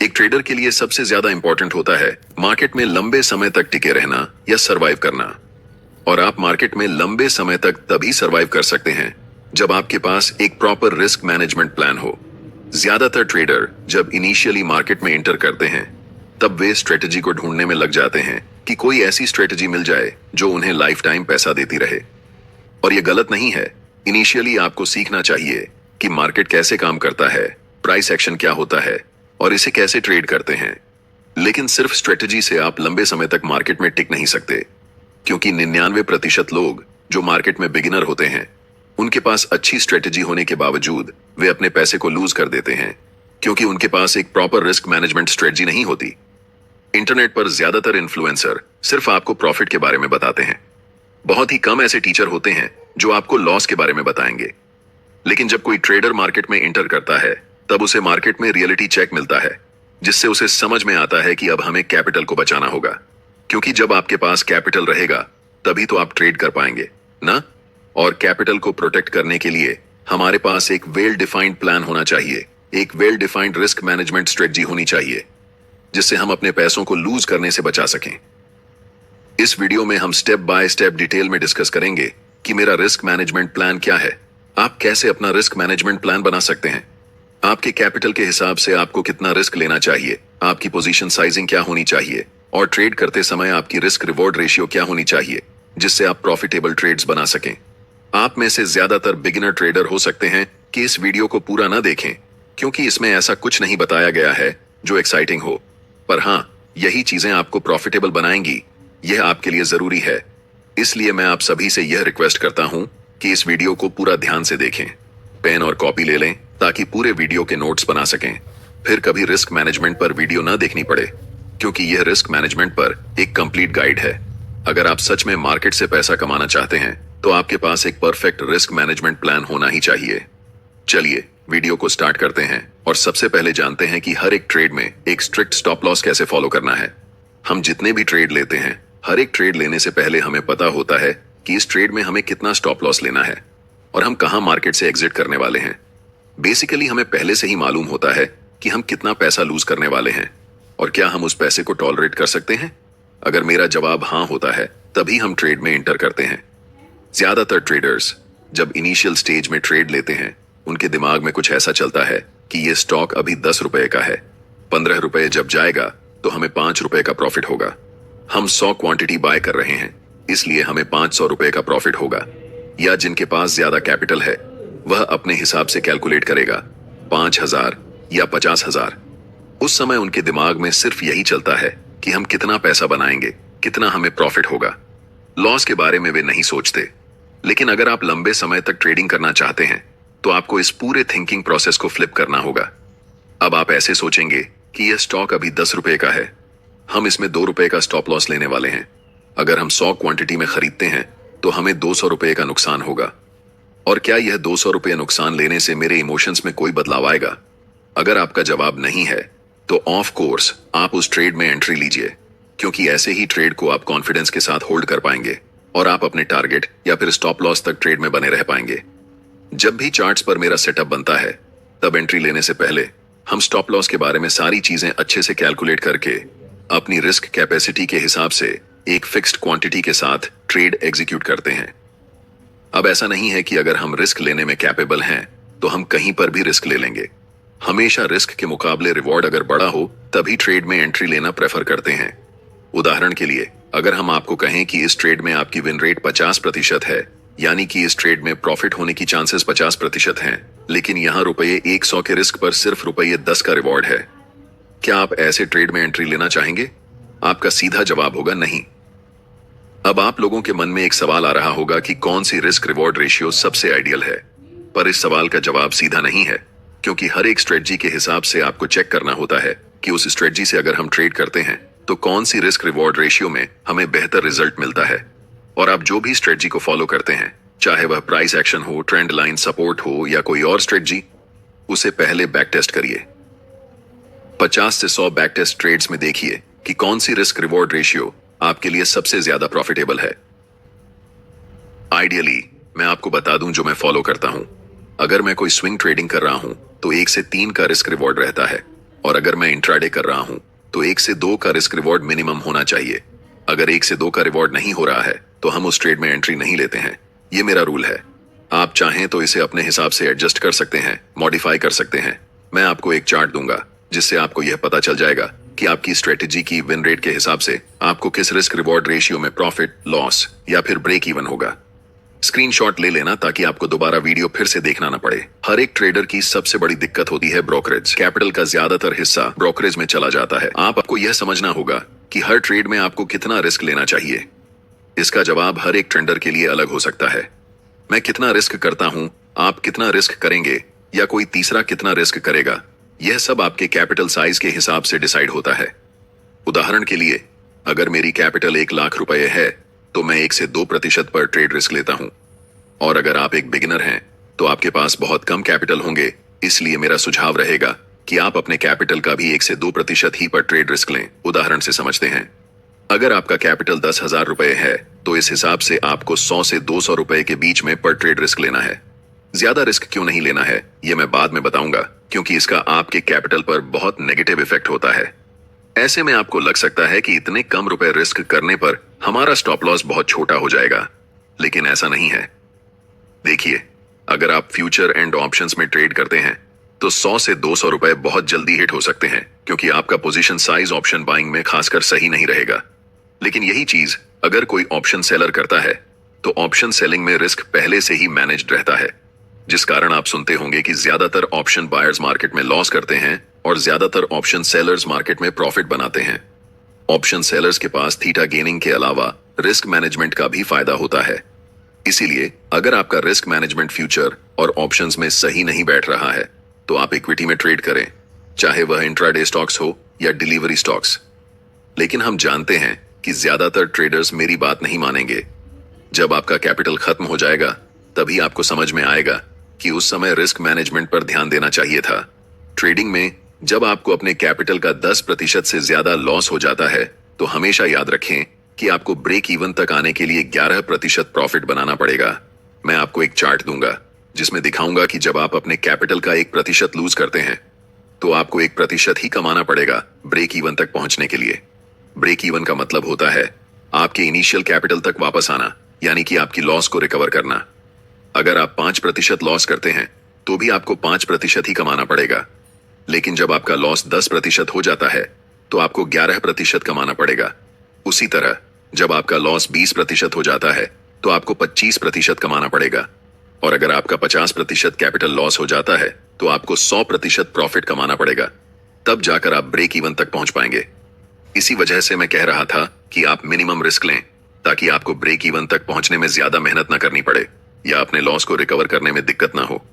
एक ट्रेडर के लिए सबसे ज्यादा इंपॉर्टेंट होता है मार्केट में लंबे समय तक टिके रहना या सरवाइव करना। और आप मार्केट में लंबे समय तक तभी सरवाइव कर सकते हैं जब आपके पास एक प्रॉपर रिस्क मैनेजमेंट प्लान हो। ज्यादातर ट्रेडर जब इनिशियली मार्केट में एंटर करते हैं तब वे स्ट्रेटजी को ढूंढने में लग जाते हैं कि कोई ऐसी स्ट्रेटजी मिल जाए जो उन्हें लाइफ टाइम पैसा देती रहे। और यह गलत नहीं है। इनिशियली आपको सीखना चाहिए कि मार्केट कैसे काम करता है, प्राइस एक्शन क्या होता है और इसे कैसे ट्रेड करते हैं। लेकिन सिर्फ स्ट्रेटजी से आप लंबे समय तक मार्केट में टिक नहीं सकते, क्योंकि 99% लोग जो मार्केट में बिगिनर होते हैं उनके पास अच्छी स्ट्रेटजी होने के बावजूद वे अपने पैसे को लूज कर देते हैं, क्योंकि उनके पास एक प्रॉपर रिस्क मैनेजमेंट स्ट्रेटजी नहीं होती। इंटरनेट पर ज्यादातर इन्फ्लुएंसर सिर्फ आपको प्रॉफिट के बारे में बताते हैं। बहुत ही कम ऐसे टीचर होते हैं जो आपको लॉस के बारे में बताएंगे। लेकिन जब कोई ट्रेडर मार्केट में एंटर करता है तब उसे मार्केट में रियलिटी चेक मिलता है, जिससे उसे समझ में आता है कि अब हमें कैपिटल को बचाना होगा, क्योंकि जब आपके पास कैपिटल रहेगा तभी तो आप ट्रेड कर पाएंगे ना। और कैपिटल को प्रोटेक्ट करने के लिए हमारे पास एक वेल डिफाइंड प्लान होना चाहिए, एक well defined risk management strategy होनी चाहिए, जिससे हम अपने पैसों को लूज करने से बचा सकें। इस वीडियो में हम स्टेप बाय स्टेप डिटेल में डिस्कस करेंगे कि मेरा रिस्क मैनेजमेंट प्लान क्या है, आप कैसे अपना रिस्क मैनेजमेंट प्लान बना सकते हैं, आपके कैपिटल के हिसाब से आपको कितना रिस्क लेना चाहिए, आपकी पोजीशन साइजिंग क्या होनी चाहिए और ट्रेड करते समय आपकी रिस्क रिवॉर्ड रेशियो क्या होनी चाहिए, जिससे आप प्रॉफिटेबल ट्रेड्स बना सकें। आप में से ज्यादातर बिगिनर ट्रेडर हो सकते हैं कि इस वीडियो को पूरा ना देखें, क्योंकि इसमें ऐसा कुछ नहीं बताया गया है जो एक्साइटिंग हो, पर हाँ, यही चीजें आपको प्रॉफिटेबल बनाएंगी, यह आपके लिए जरूरी है। इसलिए मैं आप सभी से यह रिक्वेस्ट करता हूं कि इस वीडियो को पूरा ध्यान से देखें, पेन और कॉपी ले लें ताकि पूरे वीडियो के नोट्स बना सकें, फिर कभी रिस्क मैनेजमेंट पर वीडियो ना देखनी पड़े, क्योंकि यह रिस्क मैनेजमेंट पर एक कंप्लीट गाइड है। अगर आप सच में मार्केट से पैसा कमाना चाहते हैं तो आपके पास एक परफेक्ट रिस्क मैनेजमेंट प्लान होना ही चाहिए। चलिए वीडियो को स्टार्ट करते हैं और सबसे पहले जानते हैं कि हर एक ट्रेड में एक स्ट्रिक्ट स्टॉप लॉस कैसे फॉलो करना है। हम जितने भी ट्रेड लेते हैं, हर एक ट्रेड लेने से पहले हमें पता होता है कि इस ट्रेड में हमें कितना स्टॉप लॉस लेना है और हम कहां मार्केट से एग्जिट करने वाले हैं। बेसिकली हमें पहले से ही मालूम होता है कि हम कितना पैसा लूज करने वाले हैं और क्या हम उस पैसे को टॉलरेट कर सकते हैं। अगर मेरा जवाब हाँ होता है तभी हम ट्रेड में एंटर करते हैं। ज्यादातर ट्रेडर्स जब इनिशियल स्टेज में ट्रेड लेते हैं उनके दिमाग में कुछ ऐसा चलता है कि ये स्टॉक अभी 10 रुपए का है, 15 रुपए जब जाएगा तो हमें 5 रुपए का प्रॉफिट होगा। हम 100 क्वांटिटी बाय कर रहे हैं, इसलिए हमें 500 रुपए का प्रॉफिट होगा। या जिनके पास ज्यादा कैपिटल है वह अपने हिसाब से कैलकुलेट करेगा 5,000 या 50,000। उस समय उनके दिमाग में सिर्फ यही चलता है कि हम कितना पैसा बनाएंगे, कितना हमें प्रॉफिट होगा। लॉस के बारे में वे नहीं सोचते। लेकिन अगर आप लंबे समय तक ट्रेडिंग करना चाहते हैं तो आपको इस पूरे थिंकिंग प्रोसेस को फ्लिप करना होगा। अब आप ऐसे सोचेंगे कि यह स्टॉक अभी 10 रुपए का है, हम इसमें 2 रुपए का स्टॉप लॉस लेने वाले हैं। अगर हम 100 क्वांटिटी में खरीदते हैं तो हमें 200 रुपए का नुकसान होगा। और क्या यह 200 रुपए नुकसान लेने से मेरे इमोशंस में कोई बदलाव आएगा? अगर आपका जवाब नहीं है तो ऑफ कोर्स आप उस ट्रेड में एंट्री लीजिए, क्योंकि ऐसे ही ट्रेड को आप कॉन्फिडेंस के साथ होल्ड कर पाएंगे और आप अपने टारगेट या फिर स्टॉप लॉस तक ट्रेड में बने रह पाएंगे। जब भी चार्ट्स पर मेरा सेटअप बनता है तब एंट्री लेने से पहले हम स्टॉप लॉस के बारे में सारी चीजें अच्छे से कैलकुलेट करके अपनी रिस्क कैपेसिटी के हिसाब से एक फिक्स्ड क्वांटिटी के साथ ट्रेड एग्जीक्यूट करते हैं। अब ऐसा नहीं है कि अगर हम रिस्क लेने में कैपेबल हैं तो हम कहीं पर भी रिस्क ले लेंगे। हमेशा रिस्क के मुकाबले रिवॉर्ड अगर बड़ा हो तभी ट्रेड में एंट्री लेना प्रेफर करते हैं। उदाहरण के लिए अगर हम आपको कहें कि इस ट्रेड में आपकी विन रेट 50% है, यानी कि इस ट्रेड में प्रॉफिट होने की चांसेस 50% हैं, लेकिन यहाँ रुपये 100 के रिस्क पर सिर्फ रुपये 10 का रिवॉर्ड है, क्या आप ऐसे ट्रेड में एंट्री लेना चाहेंगे? आपका सीधा जवाब होगा नहीं। अब आप लोगों के मन में एक सवाल आ रहा होगा कि कौन सी रिस्क रिवॉर्ड रेशियो सबसे आइडियल है, पर इस सवाल का जवाब सीधा नहीं है, क्योंकि हर एक स्ट्रेटजी के हिसाब से आपको चेक करना होता है कि उस स्ट्रेटजी से अगर हम ट्रेड करते हैं तो कौन सी रिस्क रिवॉर्ड रेशियो में हमें बेहतर रिजल्ट मिलता है। और आप जो भी स्ट्रेटजी को फॉलो करते हैं, चाहे वह प्राइस एक्शन हो, ट्रेंड लाइन सपोर्ट हो या कोई और स्ट्रेटजी, उसे पहले बैक टेस्ट करिए। 50 से 100 बैक टेस्ट ट्रेड्स में देखिए कि कौन सी रिस्क रिवॉर्ड रेशियो आपके लिए सबसे ज्यादा प्रॉफिटेबल है। आइडियली मैं आपको बता दूं जो मैं फॉलो करता हूं। अगर मैं कोई स्विंग ट्रेडिंग कर रहा हूं तो 1 से 3 का रिस्क रिवॉर्ड रहता है और अगर मैं इंट्राडे कर रहा हूं तो 1 से 2 का रिस्क रिवॉर्ड मिनिमम होना चाहिए। अगर 1 से 2 का रिवॉर्ड नहीं हो रहा है तो हम उस ट्रेड में एंट्री नहीं लेते हैं। ये मेरा रूल है। आप चाहें तो इसे अपने हिसाब से एडजस्ट कर सकते हैं, मॉडिफाई कर सकते हैं। मैं आपको एक चार्ट दूंगा जिससे आपको यह पता चल जाएगा कि आपकी स्ट्रेटेजी की विन रेट के हिसाब से आपको किस रिस्क रिवॉर्ड रेशियो में प्रॉफिट, लॉस या फिर ब्रेक इवन होगा। स्क्रीनशॉट ले लेना ताकि आपको दोबारा वीडियो फिर से देखना ना पड़े। हर एक ट्रेडर की सबसे बड़ी दिक्कत होती है ब्रोकरेज। कैपिटल का ज्यादातर हिस्सा ब्रोकरेज में चला जाता है। आपको यह समझना होगा कि हर ट्रेड में आपको कितना रिस्क लेना चाहिए। इसका जवाब हर एक ट्रेडर के लिए अलग हो सकता है। मैं कितना रिस्क करता हूं, आप कितना रिस्क करेंगे या कोई तीसरा कितना रिस्क करेगा, यह सब आपके कैपिटल साइज के हिसाब से डिसाइड होता है। उदाहरण के लिए, अगर मेरी कैपिटल 1 लाख रुपए है तो मैं 1 से 2% पर ट्रेड रिस्क लेता हूं। और अगर आप एक बिगिनर हैं तो आपके पास बहुत कम कैपिटल होंगे, इसलिए मेरा सुझाव रहेगा कि आप अपने कैपिटल का भी 1 से 2% ही पर ट्रेड रिस्क लें। उदाहरण से समझते हैं, अगर आपका कैपिटल 10,000 रुपए है तो इस हिसाब से आपको 100 से 200 रुपए के बीच में पर ट्रेड रिस्क लेना है। ज्यादा रिस्क क्यों नहीं लेना है यह मैं बाद में बताऊंगा, क्योंकि इसका आपके कैपिटल पर बहुत नेगेटिव इफेक्ट होता है। ऐसे में आपको लग सकता है कि इतने कम रुपए रिस्क करने पर हमारा स्टॉप लॉस बहुत छोटा हो जाएगा, लेकिन ऐसा नहीं है। देखिए, अगर आप फ्यूचर एंड ऑप्शंस में ट्रेड करते हैं तो 100 से 200 रुपए बहुत जल्दी हिट हो सकते हैं, क्योंकि आपका पोजीशन साइज ऑप्शन बाइंग में खासकर सही नहीं रहेगा। लेकिन यही चीज अगर कोई ऑप्शन सेलर करता है तो ऑप्शन सेलिंग में रिस्क पहले से ही मैनेज्ड रहता है, जिस कारण आप सुनते होंगे कि ज्यादातर ऑप्शन बायर्स मार्केट में लॉस करते हैं और ज्यादातर ऑप्शन सेलर्स मार्केट में प्रॉफिट बनाते हैं। ऑप्शन सेलर्स के पास थीटा गेनिंग के अलावा रिस्क मैनेजमेंट का भी फायदा होता है। इसीलिए अगर आपका रिस्क मैनेजमेंट फ्यूचर और ऑप्शंस में सही नहीं बैठ रहा है तो आप इक्विटी में ट्रेड करें, चाहे वह इंट्राडे स्टॉक्स हो या डिलीवरी स्टॉक्स। लेकिन हम जानते हैं कि ज्यादातर ट्रेडर्स मेरी बात नहीं मानेंगे। जब आपका कैपिटल खत्म हो जाएगा तभी आपको समझ में आएगा कि उस समय रिस्क मैनेजमेंट पर ध्यान देना चाहिए था। ट्रेडिंग में जब आपको अपने कैपिटल का 10% से ज्यादा लॉस हो जाता है तो हमेशा याद रखें कि आपको ब्रेक इवन तक आने के लिए 11% प्रॉफिट बनाना पड़ेगा। मैं आपको एक चार्ट दूंगा जिसमें दिखाऊंगा कि जब आप अपने कैपिटल का 1% लूज करते हैं तो आपको 1% ही कमाना पड़ेगा ब्रेक इवन तक पहुंचने के लिए। ब्रेक इवन का मतलब होता है आपके इनिशियल कैपिटल तक वापस आना, यानी कि आपकी लॉस को रिकवर करना। अगर आप 5% लॉस करते हैं तो भी आपको 5% ही कमाना पड़ेगा, लेकिन जब आपका लॉस 10% हो जाता है तो आपको 11% कमाना पड़ेगा। उसी तरह जब आपका लॉस 20% हो जाता है तो आपको 25% कमाना पड़ेगा, और अगर आपका 50% कैपिटल लॉस हो जाता है तो आपको 100% प्रॉफिट कमाना पड़ेगा। तब जाकर आप ब्रेक इवन तक पहुंच पाएंगे। इसी वजह से मैं कह रहा था कि आप मिनिमम रिस्क लें ताकि आपको ब्रेक इवन तक पहुंचने में ज्यादा मेहनत ना करनी पड़े या अपने लॉस को रिकवर करने में दिक्कत ना हो।